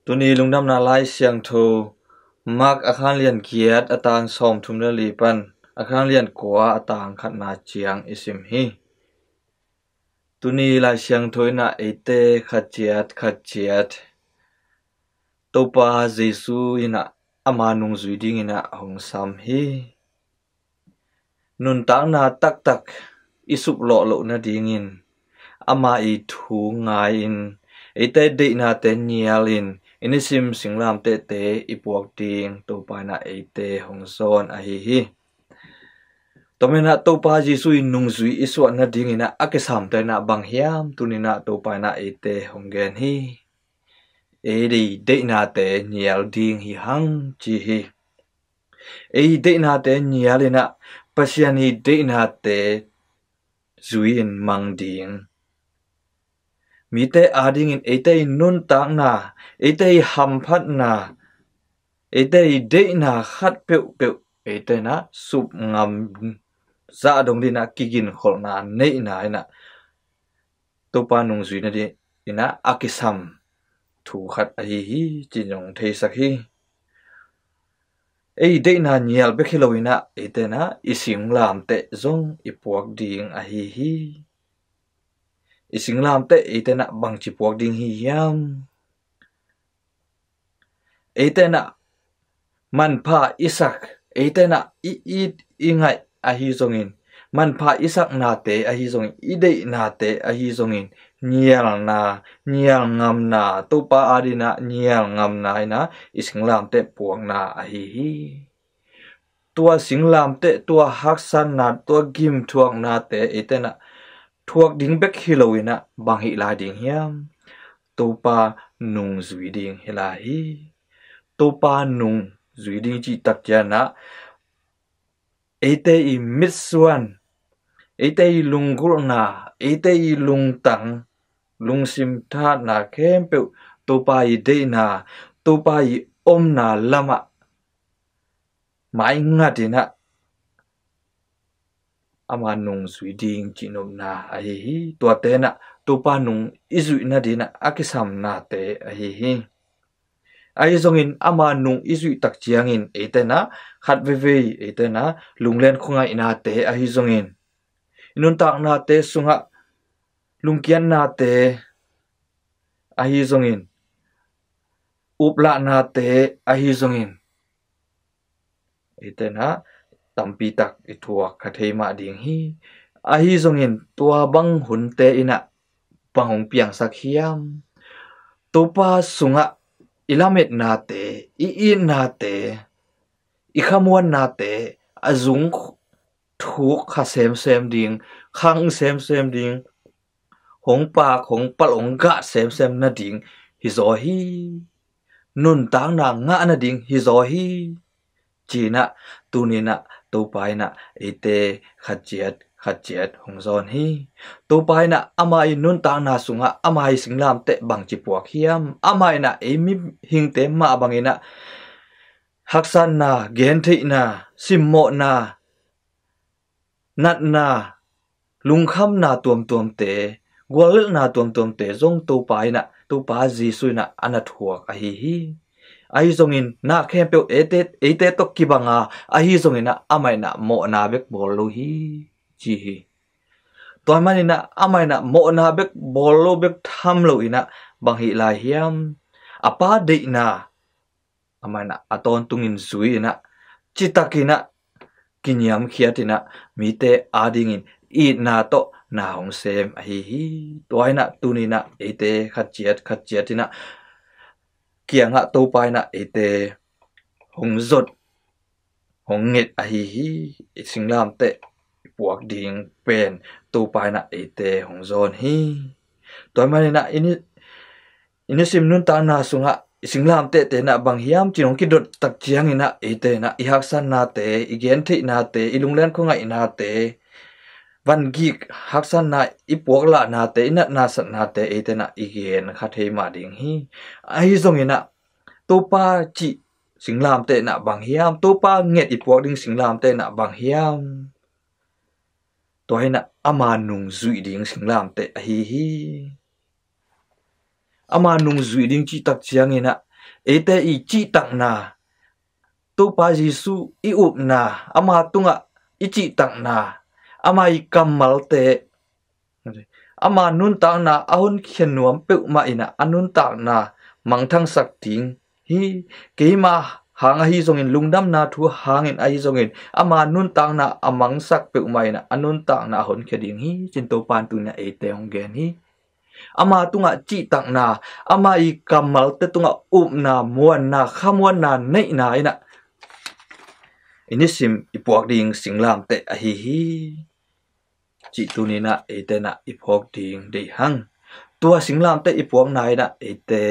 Tuni lungdam na lai siang thu mak akhan lian kiat atang som thumna lipan akhan lian kwa atang khat na chiang isim hi tuni lai siang thoina ete khachiat topa jesu ina ama nung zui ding ina hong sam hi nun tang na tak isup lo na dingin ama I thu ngai in ete de na te nialin inisim singlam te ipuak ding topa na ete hong son a hi tomena topa jisu nung zui iswa na ding ina akisam te na bang hiam tunina topa na ete honggen hi edi de na te nial ding hi hang chi hi de na te nialina pasiani de na te zuin mang ding mi te ading in ete nun tang na ete ham phat na ete de na khat pe ete na sup ngam za dong dina kigin khol na nei na ina topa nung zui na di ina akisam thu khat a hi chinong thei sak hi de na nial be khiloina ete na ising lam te zong ipuak ding a hi ising lam te ete na bang chi puak ding hi yam ete na man pha isak ete na ingai a hi zongin man pha isak na te a hi zongin ide na te a hi zongin nial ngam na topa adina nial ngam na ina ising lam te puak na a hi tua singlam te tua haksan na tua gim thuak na te ete na thuak ding bek hiloina bang hi la ding hiam topa nung zui ding hela hi topa nung zui ding chi tak na ete I miswan ete I lunggur na ete I lungtang lungsim tha na kempe topa I de na topa I om na lama mai ngatina ama nung zui ding chinom na a hi tua te na topa nung izui na dina akisam na te a hi ai zongin ama nung izui tak chiangin ete na khat ve ete na lunglen khungai na te a hi zongin inun tak na te sunga lungkian na te a hi zongin upla na te a hi zongin ete na tampi tak ituak khathei ma ding hi a hi zongin tua bang hun te ina pangong piang sakhiam topa sunga ilamet na te I na te ikhamuan na te azung thuk kha sem ding khang sem ding hong palong ga sem na ding hi zo hi nun tang na nga na ding hi zo hi china tunina topai na ete khachiat hongzon hi topai na amai nun tang na sunga amai singlam te bang chi puak hiam amai na emi hingte ma bangina haksan na genthi na simmo na nat na lungkham na tuam te gwal na tuam te zong topai na topa jisu na anathuak a hi ai zongin na kempe ete to kibanga a hi zongin na amai na mo na bek bol hi chi hi toy mani na amai na mo na bek bol bek tham lo ina bang hi la hiam apa de na amai na aton tungin zui na chitakina kinyam khiatina mite adingin I na to na hong sem a hi toy na tunina ete khachiatina kianga topai na ete hongzot honget a hi singlam te puak ding pen topai na ete hongzon hi toy mani na inisim nun ta na sunga singlam te na bang hiam chinong ki dot tak chiang ina ete na ihaksan na te igen thi na te ilunglen khongai na te van gik haksan na ipuak la na te ina na sat na te ete na igen khathei ma ding hi ai zong ina topa chi singlam te na bang hiam topa nget ipuak ding singlam te na bang hiam toy na ama nung zui ding singlam te a hi ama nung zui ding chi tak chiang ina ete I chi tak na to pa Jesu I up na ama tunga I chi tak na ama I kamal te ama nun tak na ahun khian nuam pe ma ina anun tak na mang thang sak ting hi keima hang hi zongin lungdam na thu hangin ai zongin ama nun tak na amang sak pe ma ina anun tak na ahun kheding hi chin to pan tu na ete ong gen hi ama tunga chi tak na ama I kamal te tunga up na muan na khamuan na nei na ina inisim ipuak ding singlam te a hi chi tu ni na ete na ipok ding de hang tua singlam te ipuak nai na ete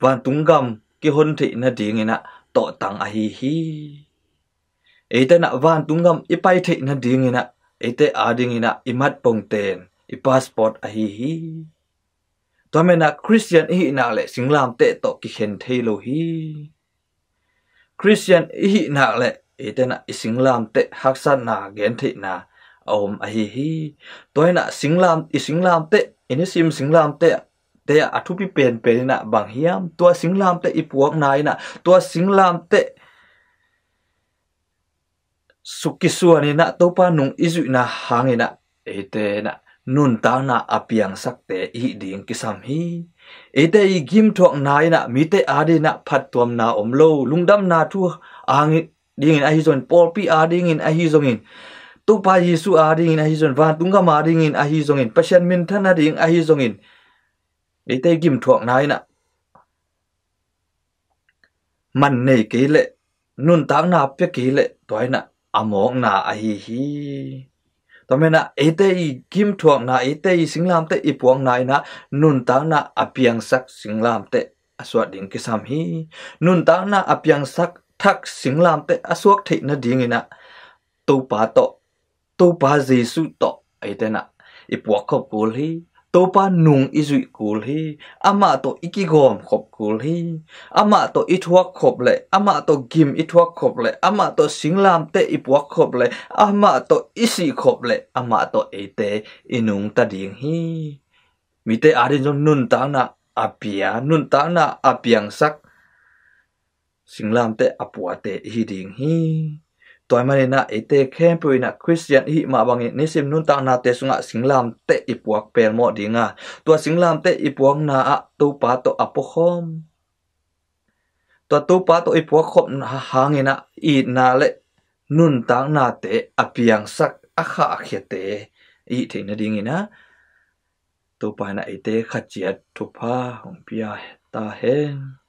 van tungam ki hon thi na ding ina to tang a hi ete na van tungam ipai thi na ding ina ete ading ina imat pongten I passport a hi to mena Christian hi na le singlam te to ki khen thelo hi Christian hi na le ete na singlam te haksan na gen thi na om a hi toy na singlam te inisim singlam te te athupi pen na bang hiam tua singlam te ipuak nai na tua singlam te sukisuani na topa nung izu na hangina ete na nun ta na apiang sakte I ding kisam hi ete I gim thuak nai na mite adi na phat tuam na omlo lungdam na thu ang ding in a hi zon Paul pi ading in a hi zongin to pa Yesu ading in a hi zon van tunga ma ding in a hi zongin pasien min than ading a hi zongin ete gim thuak nai na man nei ke le nun ta na pe ke le toy na among na a hi to mena ete I gim thuak na ete I singlam te ipuang nai na nun ta na apiang sak singlam te aswat ding kisam hi nun ta na apiang sak thak singlam te aswak the na ding ina to pa Jesu to ete na ipuak khop kul hi to pa nung izui kul hi ama to ikigom khop kul hi ama to ithuak khop le ama to gim ithuak khop le ama to singlam te ipuak khop le ama to isi khop le ama to ete inung ta ding hi mite adin jong nun ta na apia nun ta na apiang sak singlam te apua te hi ding hi toy mani na ete khem pui na Christian hi ma bangi nisim nun ta na te sunga singlam te ipuak per mo dinga tua singlam te ipuak na a to pa to apokhom to pa to ipuak khop hangina I na le nun ta na te apiang sak akha akhete I thina dingina to pa na ete khachiat thupa hong pia ta hen